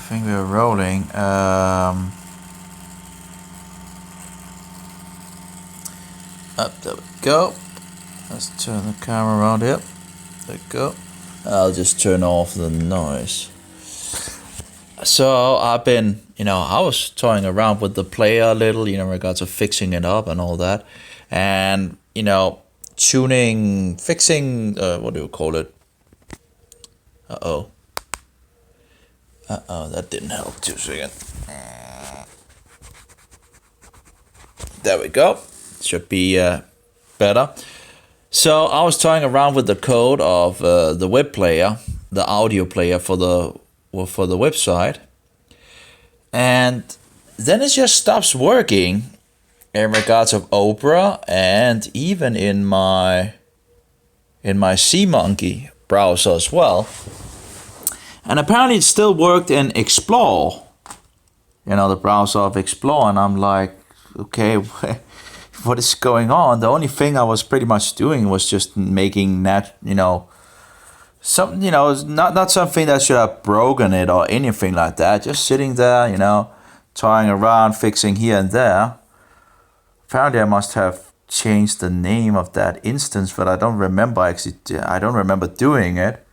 think we're rolling. Up, there we go. Let's turn the camera around here. There we go. I'll just turn off the noise. So I've been, I was toying around with the player a little, in regards to fixing it up and all that. And, tuning, fixing, what do you call it? Uh-oh, that didn't help. 2 seconds. There we go. Should be better. So I was toying around with the code of the web player, the audio player for the website, and then it just stops working in regards of Opera and even in my SeaMonkey browser as well. And apparently it still worked in Explore, the browser of Explore, and I'm like, okay, what is going on? The only thing I was pretty much doing was just making not something that should have broken it or anything like that. Just sitting there, toying around, fixing here and there. Apparently I must have changed the name of that instance, but I don't remember doing it.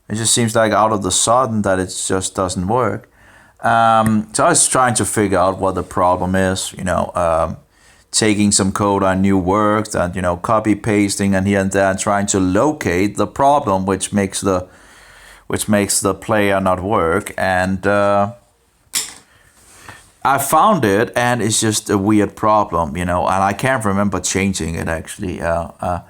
It just seems like out of the sudden that it just doesn't work. So I was trying to figure out what the problem is, taking some code I knew worked and, copy pasting and here and there and trying to locate the problem which makes the player not work. And I found it, and it's just a weird problem, and I can't remember changing it actually. I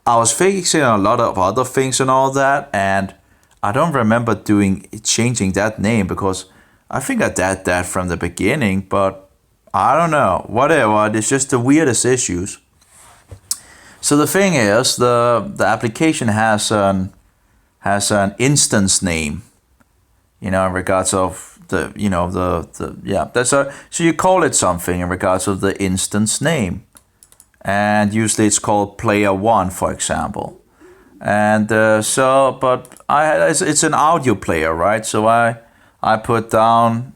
was fixing a lot of other things and all that, and I don't remember changing that name because I think I did that from the beginning, but I don't know. Whatever, it's just the weirdest issues. So the thing is, the application has an instance name, in regards of so you call it something in regards of the instance name, and usually it's called player 1, for example. And it's an audio player, right? So I put down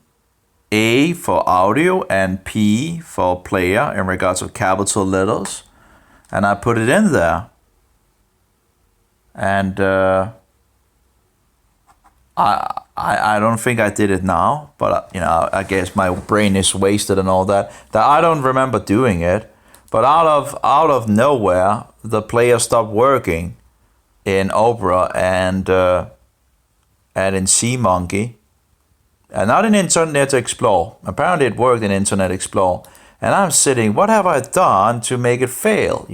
A for audio and P for player in regards of capital letters, and I put it in there. And I don't think I did it now, but I guess my brain is wasted and all that. That I don't remember doing it, but out of nowhere the player stopped working in Opera and in SeaMonkey, and not in Internet Explorer. Apparently it worked in Internet Explorer, and I'm sitting, what have I done to make it fail?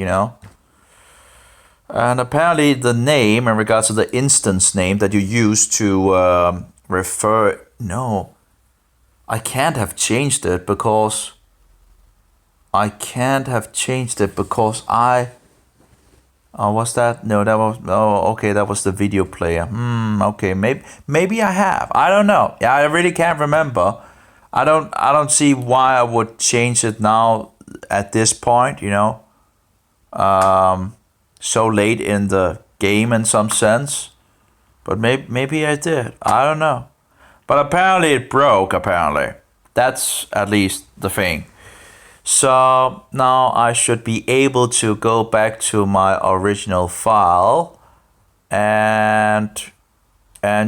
And apparently the name in regards to the instance name that you use to refer, no, I can't have changed it because was that? No, that was, okay, that was the video player. Okay, maybe I have. I don't know. Yeah, I really can't remember. I don't see why I would change it now at this point, so late in the game in some sense. But maybe I did. I don't know. But apparently it broke, apparently. That's at least the thing. So now I should be able to go back to my original file and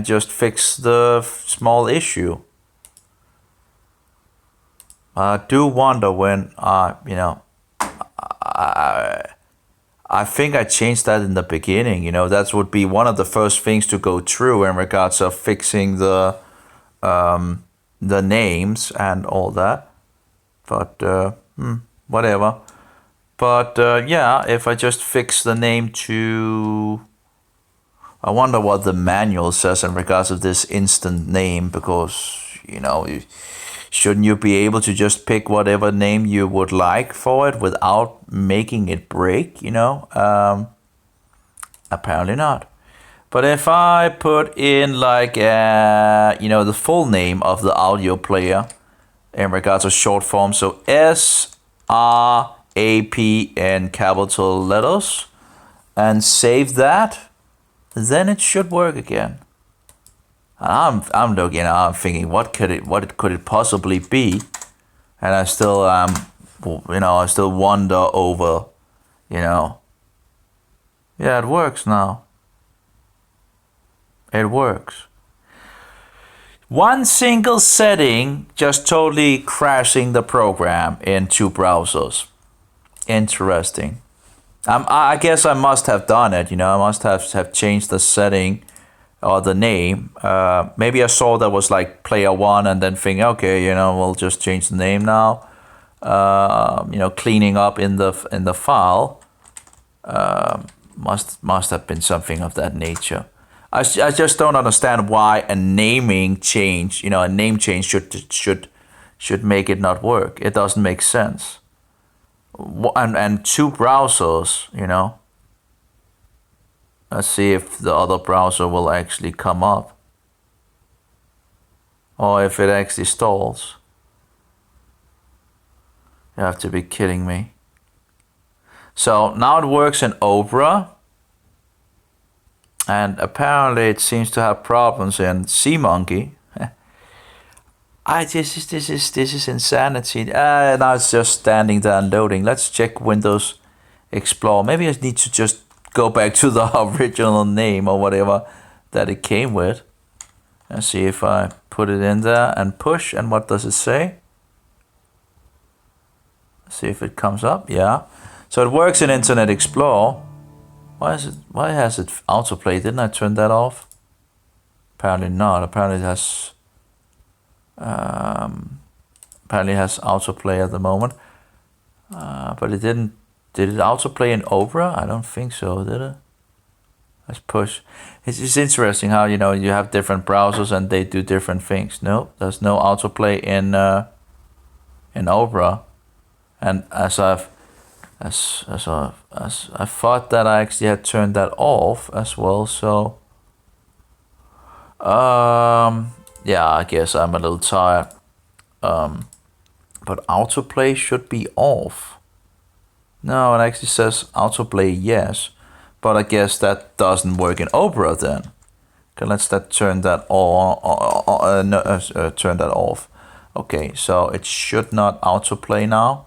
just fix the small issue. I do wonder when I think I changed that in the beginning. That would be one of the first things to go through in regards of fixing the names and all that. But whatever. But if I just fix the name to, I wonder what the manual says in regards of this instant name, because shouldn't you be able to just pick whatever name you would like for it without making it break? Apparently not. But if I put in the full name of the audio player in regards to short form, so SRAP in capital letters, and save that, then it should work again. I'm looking, I'm thinking, what could it possibly be? And I still I still wonder over, yeah, it works now. It works. One single setting just totally crashing the program in two browsers. Interesting. I guess I must have done it. I must have changed the setting or the name. Maybe I saw that was like player one, and then think, okay, we'll just change the name now. Cleaning up in the file. Must have been something of that nature. I just don't understand why a naming change, a name change should make it not work. It doesn't make sense. And two browsers, Let's see if the other browser will actually come up, or if it actually stalls. You have to be kidding me. So now it works in Opera, and apparently it seems to have problems in SeaMonkey. This is insanity. Now it's just standing there and loading. Let's check Windows Explorer. Maybe I need to just go back to the original name or whatever that it came with, and see if I put it in there and push, and what does it say? See if it comes up. Yeah. So it works in Internet Explorer. Why has it autoplay? Didn't I turn that off? Apparently not. Apparently it has autoplay at the moment. But it didn't. Did it autoplay in Opera? I don't think so, did it? Let's push. It's just interesting how you have different browsers and they do different things. No, there's no autoplay in Opera. And as I thought that I actually had turned that off as well. So yeah, I guess I'm a little tired. But autoplay should be off. No, it actually says autoplay yes, but I guess that doesn't work in Opera then. Okay, let's turn that turn that off. Okay, so it should not autoplay now.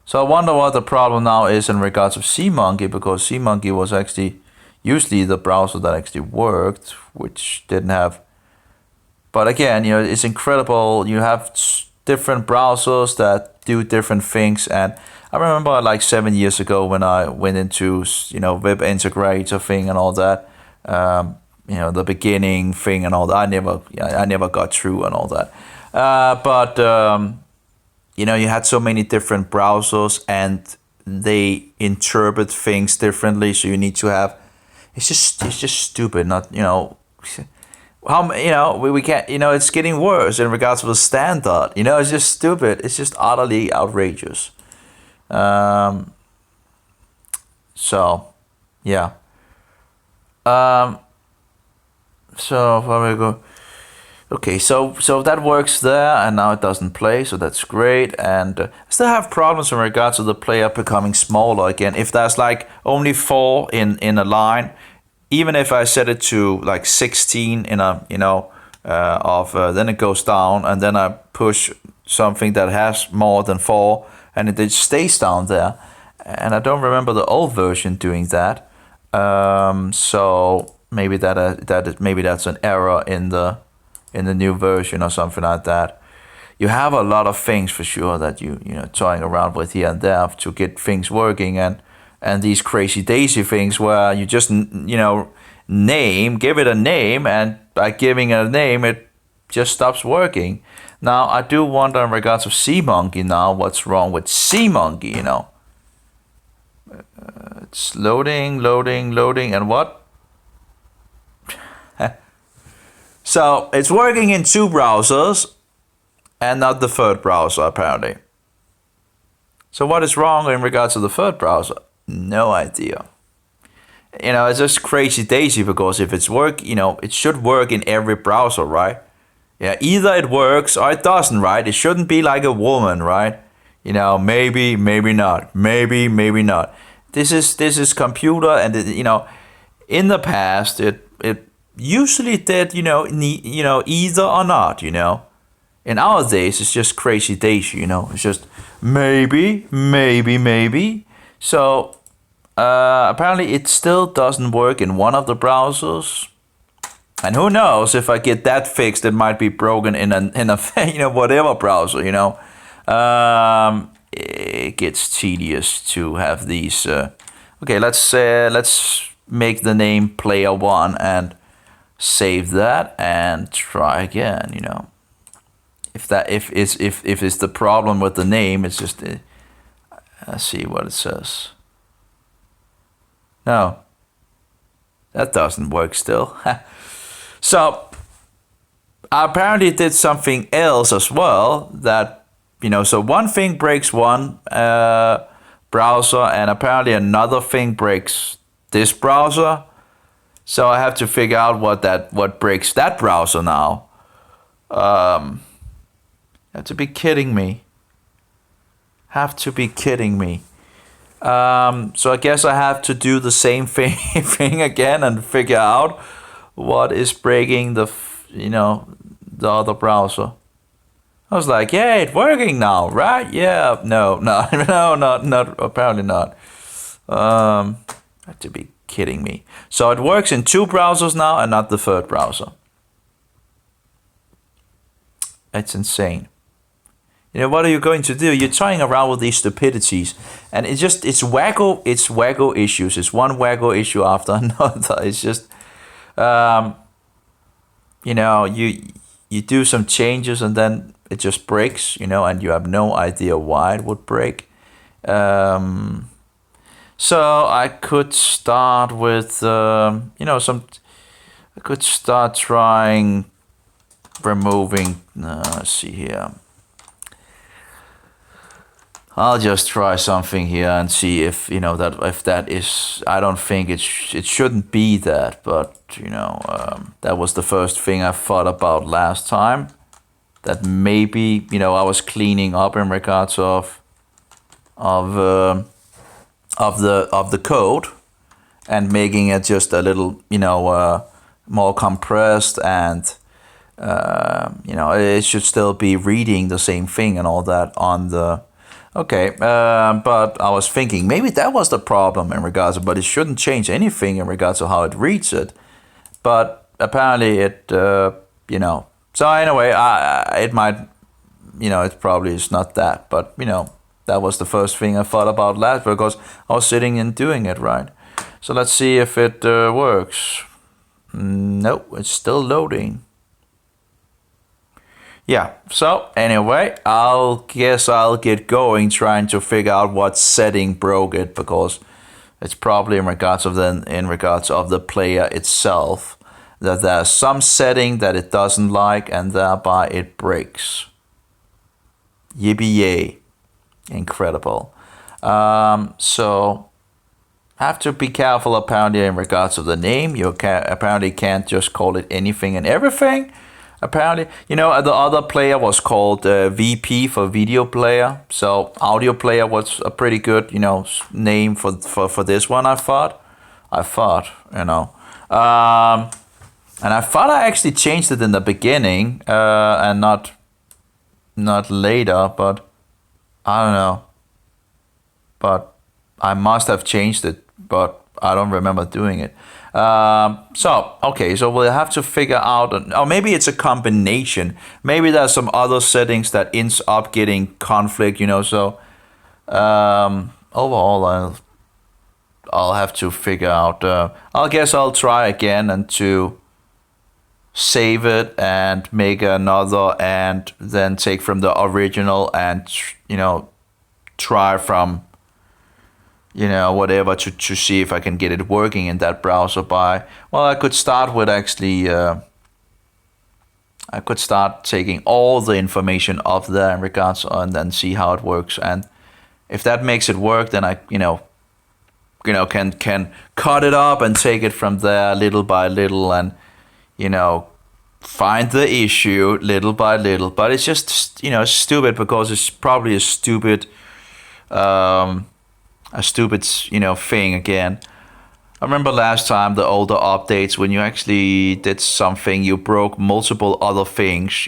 So I wonder what the problem now is in regards of SeaMonkey, because SeaMonkey was actually usually the browser that actually worked, which didn't have. But again, it's incredible. You have different browsers that do different things, and I remember like 7 years ago when I went into web integrator thing and all that. The beginning thing and all that. I never got through and all that. But you had so many different browsers and they interpret things differently. So you need to have. It's just stupid. Not how we can't. It's getting worse in regards to the standard. It's just stupid. It's just utterly outrageous. So yeah. So where we go. Okay, so that works there, and now it doesn't play, so that's great. And I still have problems in regards to the player becoming smaller again. If there's like only 4 in a line, even if I set it to like 16 in a then it goes down, and then I push something that has more than 4, and it stays down there. And I don't remember the old version doing that. So maybe that's an error in the new version or something like that. You have a lot of things for sure that you toying around with here and there to get things working, and these crazy daisy things where you just give it a name, and by giving it a name it just stops working. Now I do wonder in regards of SeaMonkey now, what's wrong with SeaMonkey? It's loading, and what? So it's working in 2 browsers and not the third browser apparently. So what is wrong in regards to the third browser? No idea. It's just crazy daisy, because if it's it should work in every browser, right? Yeah, either it works or it doesn't, right? It shouldn't be like a woman, right? Maybe not. Maybe not. This is computer, and in the past it usually did, either or not, In our days, it's just crazy days, It's just maybe, maybe, maybe. So apparently it still doesn't work in one of the browsers. And who knows, if I get that fixed, it might be broken in a whatever browser, It gets tedious to have these. Okay, let's make the name player one and save that and try again, If it's the problem with the name, it's just let's see what it says. No, that doesn't work still. So I apparently did something else as well that, so one thing breaks one browser and apparently another thing breaks this browser. So I have to figure out what breaks that browser now. You have to be kidding me. Have to be kidding me. So I guess I have to do the same thing again and figure out what is breaking the other browser. I was like, yeah, it's working now, right? Yeah, no, not apparently not. Have to be kidding me. So it works in two browsers now and not the third browser. It's insane. What are you going to do? You're toying around with these stupidities, and it's wacko issues. It's one wacko issue after another. It's just, you do some changes and then it just breaks, and you have no idea why it would break. So I could start with, I could start trying removing. Let's see here. I'll just try something here and see if that is. I don't think it shouldn't be that, but that was the first thing I thought about last time. That maybe I was cleaning up in regards of the code and making it just a little more compressed and it should still be reading the same thing and all that on the. Okay, but I was thinking maybe that was the problem in regards but it shouldn't change anything in regards to how it reads it. But apparently it, So anyway, it might, it probably is not that. But, that was the first thing I thought about last because I was sitting and doing it, right? So let's see if it works. Nope, it's still loading. Yeah, so anyway, I'll get going trying to figure out what setting broke it because it's probably in regards of the player itself that there's some setting that it doesn't like and thereby it breaks. Yippee yay. Incredible. So have to be careful apparently in regards of the name. You apparently can't just call it anything and everything. Apparently, the other player was called VP for video player. So audio player was a pretty good, name for this one. I thought, And I thought I actually changed it in the beginning and not later, but I don't know. But I must have changed it, but I don't remember doing it. So we'll have to figure out, or maybe it's a combination. Maybe there's some other settings that ends up getting conflict, So overall, I'll have to figure out. I guess I'll try again and to save it and make another, and then take from the original and try from. Whatever to see if I can get it working in that browser I could start with actually, I could start taking all the information off there in regards and then see how it works. And if that makes it work, then I, can cut it up and take it from there little by little and, find the issue little by little. But it's just, stupid because it's probably a stupid, thing again. I remember last time the older updates when you actually did something, you broke multiple other things,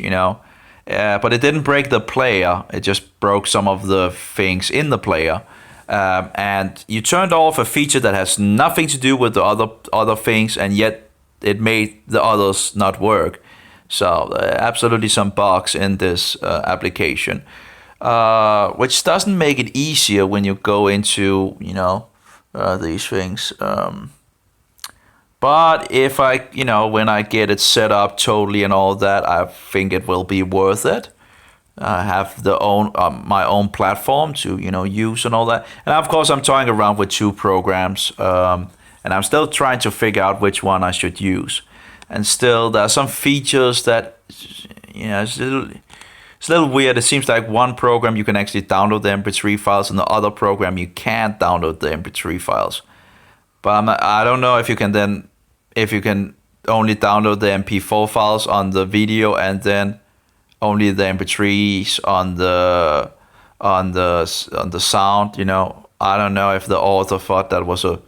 but it didn't break the player. It just broke some of the things in the player. And you turned off a feature that has nothing to do with the other things, and yet it made the others not work. So absolutely some bugs in this application, which doesn't make it easier when you go into these things. But if when I get it set up totally and all that, I think it will be worth it. Have my own platform to use and all that. And of course, I'm toying around with 2 programs, and I'm still trying to figure out which one I should use. And still, there are some features that it's a little weird. It seems like one program you can actually download the MP3 files, and the other program you can't download the MP3 files. But I don't know if you can only download the MP4 files on the video and then only the MP3s on the sound. I don't know if the author thought that was a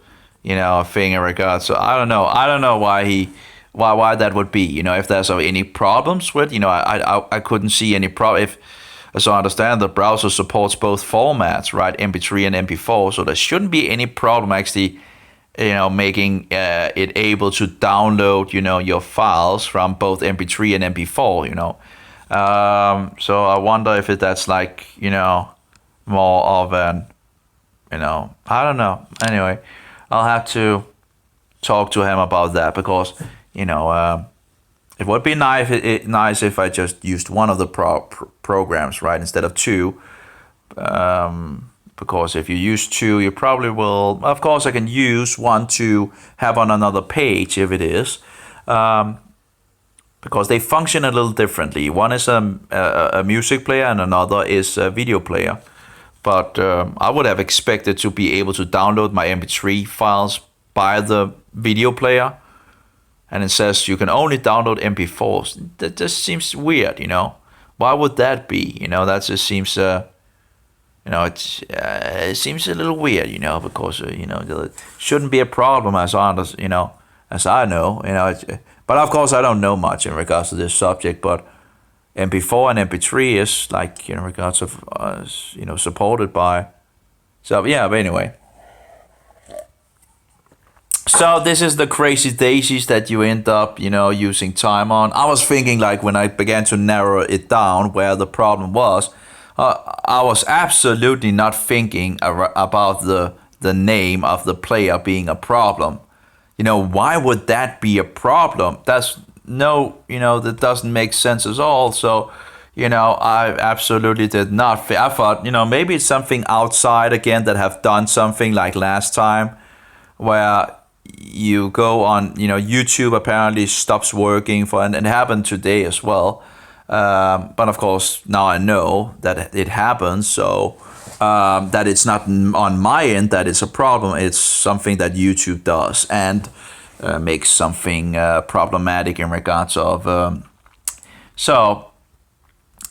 thing in regards. So I don't know why that would be. If there's any problems with. I couldn't see any problem. If, as I understand, the browser supports both formats, right? MP3 and MP4. So there shouldn't be any problem actually. Making it able to download, your files from both MP3 and MP4, So I wonder if that's like, more of an, I don't know. Anyway, I'll have to talk to him about that because, it would be nice if I just used one of the programs, right, instead of 2. Because if you use 2, you probably will. Of course, I can use one to have on another page if it is, because they function a little differently. One is a music player and another is a video player. But I would have expected to be able to download my MP3 files by the video player, and it says you can only download MP4s. That just seems weird, Why would that be? That just seems. It seems a little weird, because there shouldn't be a problem as I know. But of course I don't know much in regards to this subject. But MP4 and MP3 is like in regards of supported by. So yeah, but anyway. So this is the crazy daisies that you end up using time on. I was thinking like when I began to narrow it down where the problem was. I was absolutely not thinking about the name of the player being a problem. Why would that be a problem? That doesn't make sense at all. So, I absolutely did not. I thought, maybe it's something outside again that have done something like last time, where you go on, YouTube apparently stops working and it happened today as well. But of course, now I know that it happens, so that it's not on my end that it's a problem. It's something that YouTube does and makes something problematic in regards of.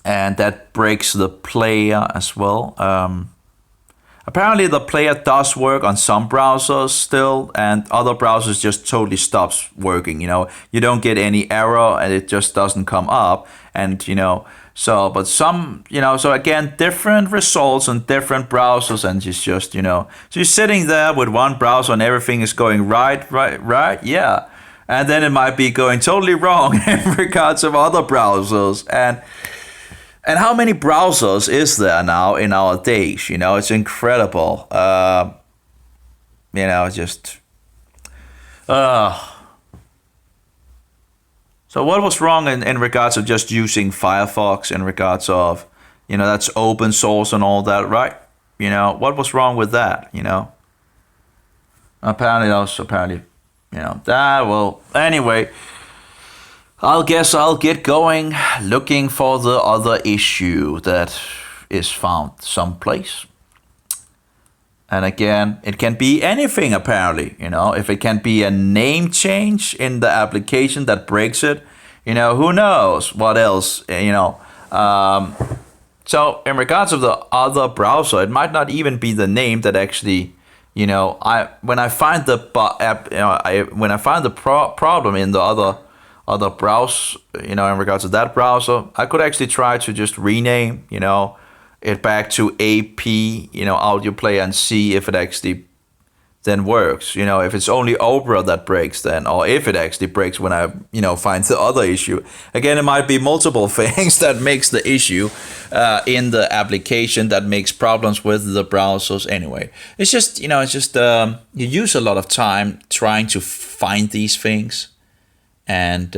And that breaks the player as well. Apparently, the player does work on some browsers still, and other browsers just totally stops working. You don't get any error, and it just doesn't come up. And but some, so again, different results on different browsers, and it's just, so you're sitting there with one browser and everything is going right, yeah, and then it might be going totally wrong in regards of other browsers, and how many browsers is there now in our days? It's incredible. Just. So what was wrong in regards of just using Firefox in regards of, that's open source and all that, right? What was wrong with that? Apparently, well, anyway. I guess I'll get going looking for the other issue that is found someplace. And again, it can be anything apparently, if it can be a name change in the application that breaks it, who knows what else, So in regards of the other browser, it might not even be the name that actually you know, when I find the when I find the problem in the other browser, you know, in regards to that browser, I could actually try to just rename, you know, it back to AP, you know, audio player, and see if it actually then works. You know, if it's only Opera that breaks, then, or if it actually breaks when I, you know, find the other issue. Again, it might be multiple things that makes the issue in the application, that makes problems with the browsers. Anyway, it's just, you know, it's just you use a lot of time trying to find these things, and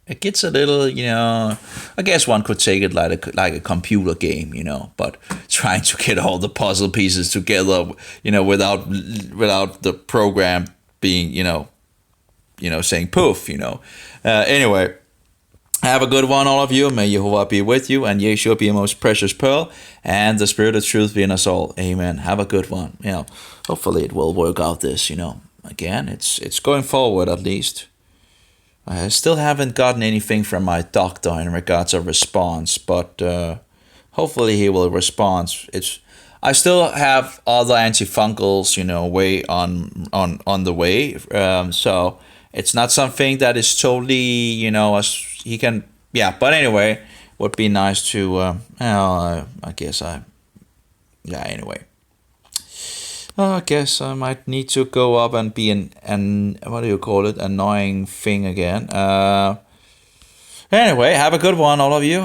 it gets a little, you know, I guess one could take it like a computer game, you know, but trying to get all the puzzle pieces together, you know, without the program being, you know, saying poof, you know. Anyway, have a good one, all of you. May Jehovah be with you, and Yeshua be your most precious pearl, and the Spirit of truth be in us all. Amen. Have a good one. You know, hopefully it will work out this, you know. Again, it's going forward at least. I still haven't gotten anything from my doctor in regards of response, but hopefully he will respond. I still have other antifungals, you know, way on the way. So it's not something that is totally, you know, as he can. Yeah, but anyway, would be nice to. I guess anyway. I guess I might need to go up and be an what do you call it, annoying thing again. Anyway, have a good one, all of you.